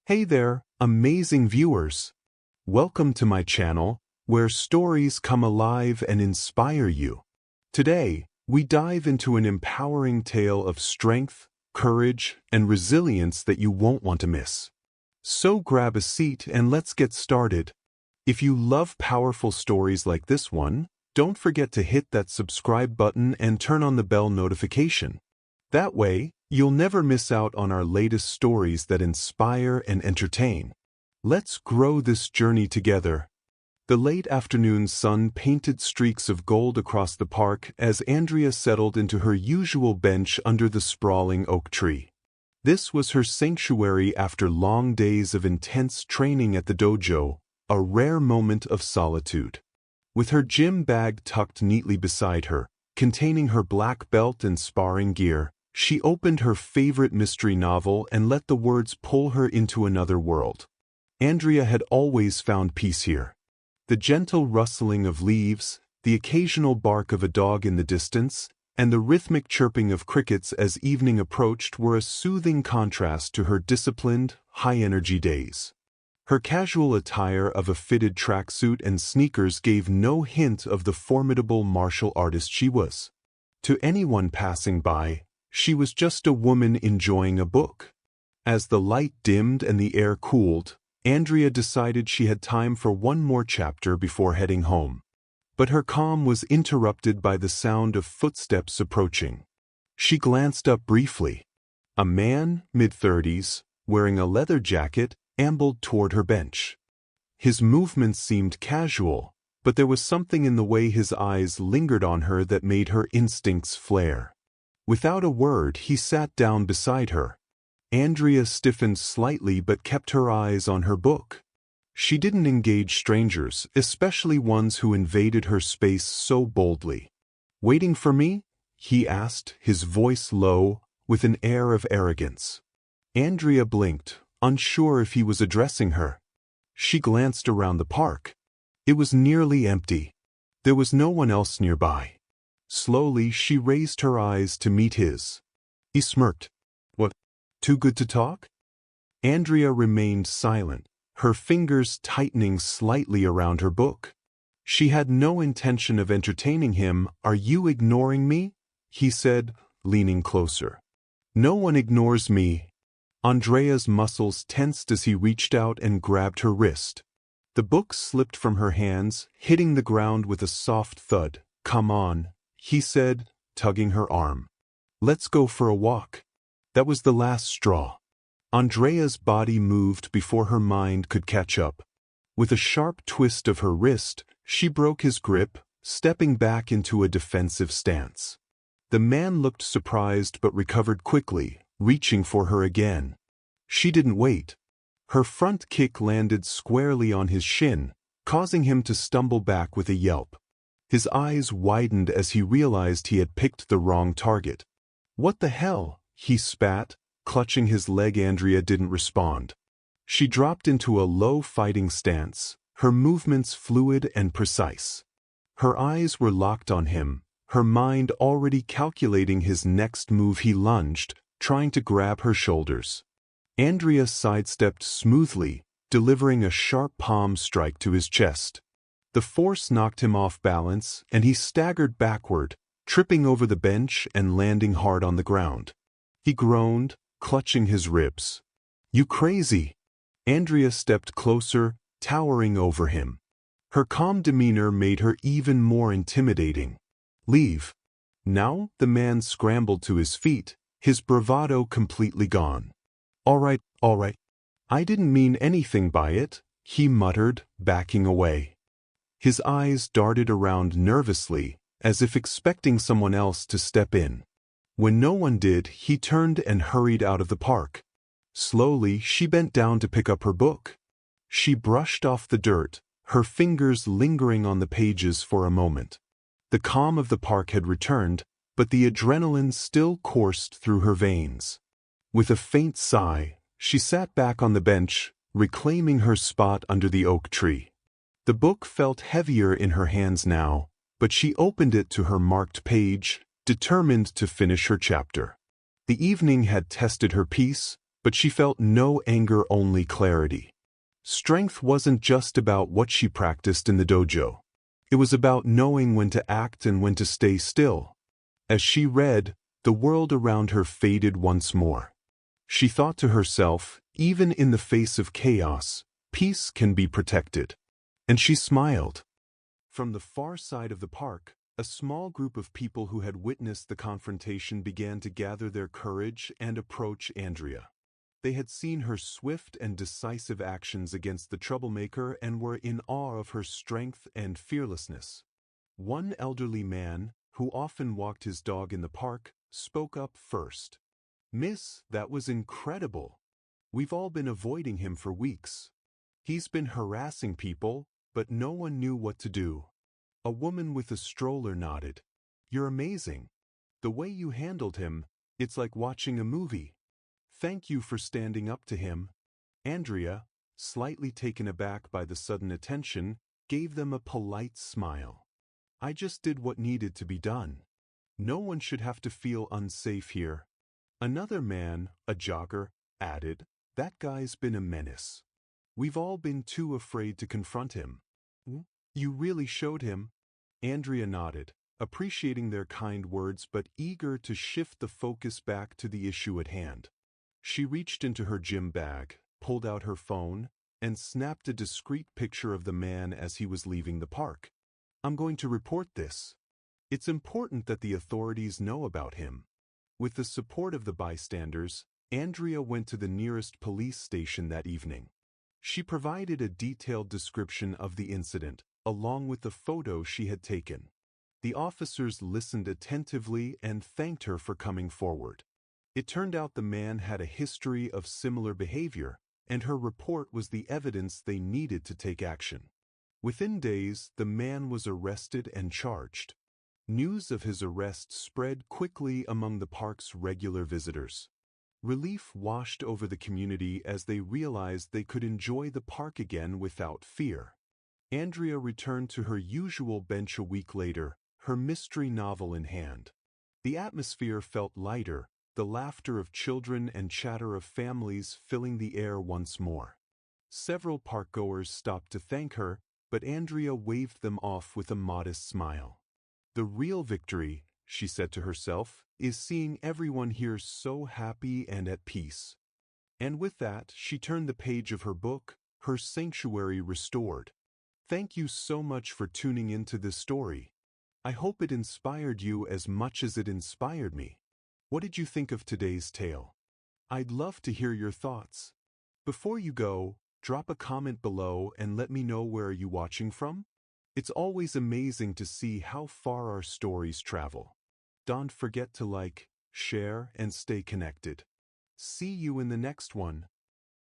Hey there, amazing viewers! Welcome to my channel, where stories come alive and inspire you. Today, we dive into an empowering tale of strength, courage, and resilience that you won't want to miss. So grab a seat and let's get started. If you love powerful stories like this one, don't forget to hit that subscribe button and turn on the bell notification. That way, you'll never miss out on our latest stories that inspire and entertain. Let's grow this journey together. The late afternoon sun painted streaks of gold across the park as Andrea settled into her usual bench under the sprawling oak tree. This was her sanctuary after long days of intense training at the dojo, a rare moment of solitude. With her gym bag tucked neatly beside her, containing her black belt and sparring gear, she opened her favorite mystery novel and let the words pull her into another world. Andrea had always found peace here. The gentle rustling of leaves, the occasional bark of a dog in the distance, and the rhythmic chirping of crickets as evening approached were a soothing contrast to her disciplined, high-energy days. Her casual attire of a fitted tracksuit and sneakers gave no hint of the formidable martial artist she was. To anyone passing by, she was just a woman enjoying a book. As the light dimmed and the air cooled, Andrea decided she had time for one more chapter before heading home. But her calm was interrupted by the sound of footsteps approaching. She glanced up briefly. A man, mid-30s, wearing a leather jacket, ambled toward her bench. His movements seemed casual, but there was something in the way his eyes lingered on her that made her instincts flare. Without a word, he sat down beside her. Andrea stiffened slightly but kept her eyes on her book. She didn't engage strangers, especially ones who invaded her space so boldly. "Waiting for me?" he asked, his voice low, with an air of arrogance. Andrea blinked, unsure if he was addressing her. She glanced around the park. It was nearly empty. There was no one else nearby. Slowly, she raised her eyes to meet his. He smirked. "What? Too good to talk?" Andrea remained silent, her fingers tightening slightly around her book. She had no intention of entertaining him. "Are you ignoring me?" he said, leaning closer. "No one ignores me." Andrea's muscles tensed as he reached out and grabbed her wrist. The book slipped from her hands, hitting the ground with a soft thud. "Come on," he said, tugging her arm. "Let's go for a walk." That was the last straw. Andrea's body moved before her mind could catch up. With a sharp twist of her wrist, she broke his grip, stepping back into a defensive stance. The man looked surprised but recovered quickly, reaching for her again. She didn't wait. Her front kick landed squarely on his shin, causing him to stumble back with a yelp. His eyes widened as he realized he had picked the wrong target. "What the hell?" he spat, clutching his leg. Andrea didn't respond. She dropped into a low fighting stance, her movements fluid and precise. Her eyes were locked on him, her mind already calculating his next move. He lunged, trying to grab her shoulders. Andrea sidestepped smoothly, delivering a sharp palm strike to his chest. The force knocked him off balance, and he staggered backward, tripping over the bench and landing hard on the ground. He groaned, clutching his ribs. "You crazy!" Andrea stepped closer, towering over him. Her calm demeanor made her even more intimidating. "Leave." Now the man scrambled to his feet, his bravado completely gone. All right. I didn't mean anything by it," he muttered, backing away. His eyes darted around nervously, as if expecting someone else to step in. When no one did, he turned and hurried out of the park. Slowly, she bent down to pick up her book. She brushed off the dirt, her fingers lingering on the pages for a moment. The calm of the park had returned, but the adrenaline still coursed through her veins. With a faint sigh, she sat back on the bench, reclaiming her spot under the oak tree. The book felt heavier in her hands now, but she opened it to her marked page, determined to finish her chapter. The evening had tested her peace, But she felt no anger, only clarity. Strength wasn't just about what she practiced in the dojo. It was about knowing when to act and when to stay still. As she read, the world around her faded once more. She thought to herself, even in the face of chaos, peace can be protected. And she smiled. From the far side of the park, a small group of people who had witnessed the confrontation began to gather their courage and approach Andrea. They had seen her swift and decisive actions against the troublemaker and were in awe of her strength and fearlessness. One elderly man, who often walked his dog in the park, spoke up first. "Miss, that was incredible. We've all been avoiding him for weeks. He's been harassing people, but no one knew what to do." A woman with a stroller nodded. "You're amazing. The way you handled him, it's like watching a movie. Thank you for standing up to him." Andrea, slightly taken aback by the sudden attention, gave them a polite smile. "I just did what needed to be done. No one should have to feel unsafe here." Another man, a jogger, added, "That guy's been a menace. We've all been too afraid to confront him." "You really showed him." Andrea nodded, appreciating their kind words but eager to shift the focus back to the issue at hand. She reached into her gym bag, pulled out her phone, and snapped a discreet picture of the man as he was leaving the park. "I'm going to report this. It's important that the authorities know about him." With the support of the bystanders, Andrea went to the nearest police station that evening. She provided a detailed description of the incident, along with the photo she had taken. The officers listened attentively and thanked her for coming forward. It turned out the man had a history of similar behavior, and her report was the evidence they needed to take action. Within days, the man was arrested and charged. News of his arrest spread quickly among the park's regular visitors. Relief washed over the community as they realized they could enjoy the park again without fear. Andrea returned to her usual bench a week later, her mystery novel in hand. The atmosphere felt lighter, the laughter of children and chatter of families filling the air once more. Several parkgoers stopped to thank her, but Andrea waved them off with a modest smile. "The real victory," she said to herself, "is seeing everyone here so happy and at peace." And with that, she turned the page of her book, Her Sanctuary Restored. Thank you so much for tuning into this story. I hope it inspired you as much as it inspired me. What did you think of today's tale? I'd love to hear your thoughts. Before you go, drop a comment below and let me know where you're watching from. It's always amazing to see how far our stories travel. Don't forget to like, share, and stay connected. See you in the next one.